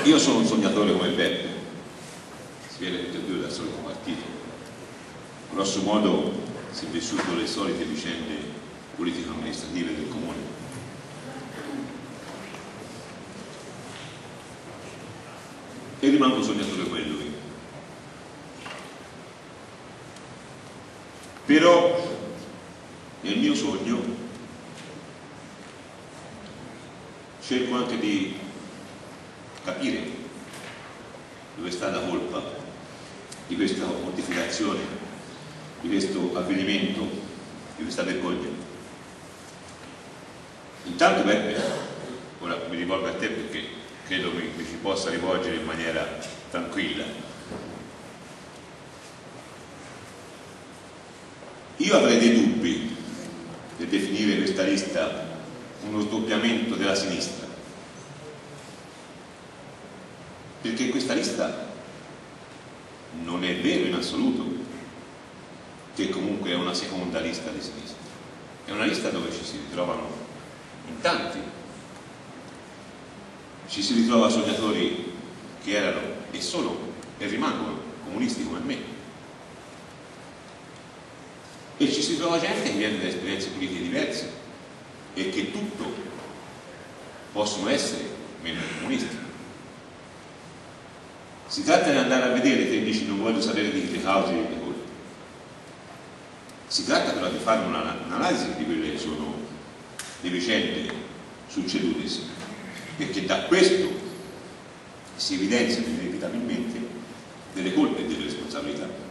io sono un sognatore come Beppe, si vede tutti e due dal solito partito, grosso modo si è vissuto le solite vicende politico-amministrative del comune. E rimango un sognatore come lui. Però nel mio sogno cerco anche di capire dove sta la colpa di questa mortificazione, di questo avvenimento, di questa vergogna. Intanto Beppe, ora mi rivolgo a te perché credo mi ci possa rivolgere in maniera tranquilla. Io avrei dei dubbi nel definire questa lista uno sdoppiamento della sinistra, perché questa lista non è vero in assoluto che comunque è una seconda lista di sinistra, è una lista dove ci si ritrovano in tanti, ci si ritrova sognatori che erano e sono e rimangono comunisti come me, e ci si trova gente che viene da esperienze politiche diverse e che tutto possono essere meno comunisti. Si tratta di andare a vedere, te dici non voglio sapere di le cause e le colpe, si tratta però di fare un'analisi di quelle che sono le vicende succedutesi, perché da questo si evidenziano inevitabilmente delle colpe e delle responsabilità.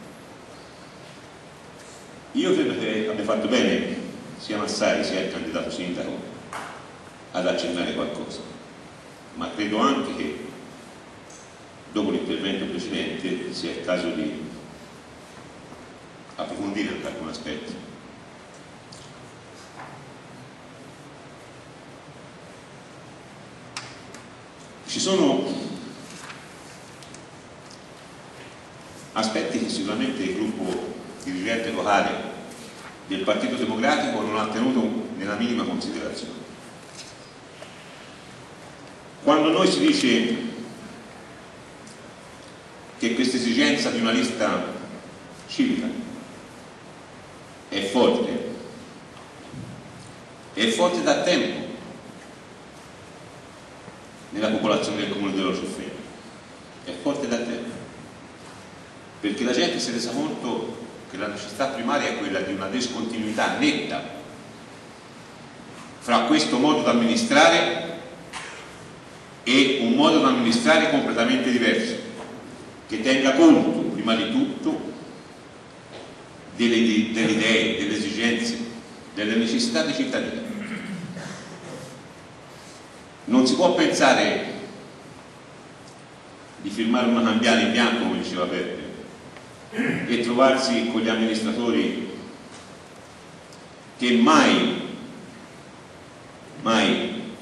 Io credo che abbia fatto bene sia Massari sia il candidato sindaco ad accennare qualcosa, ma credo anche che dopo l'intervento precedente sia il caso di approfondire anche alcuni aspetti. Ci sono aspetti che sicuramente il gruppo dirigente locale del Partito Democratico non ha tenuto nella minima considerazione. Quando noi si dice che questa esigenza di una lista civica è forte da tempo nella popolazione del comune dello Cefreno, è forte da tempo, perché la gente si è resa conto che la necessità primaria è quella di una discontinuità netta fra questo modo di amministrare e un modo di amministrare completamente diverso, che tenga conto prima di tutto delle idee, delle esigenze, delle necessità dei cittadini. Non si può pensare di firmare una cambiale in bianco, come diceva Beppe, e trovarsi con gli amministratori che mai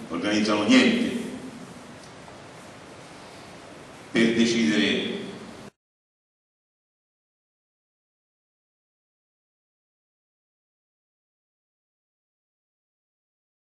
organizzano niente per decidere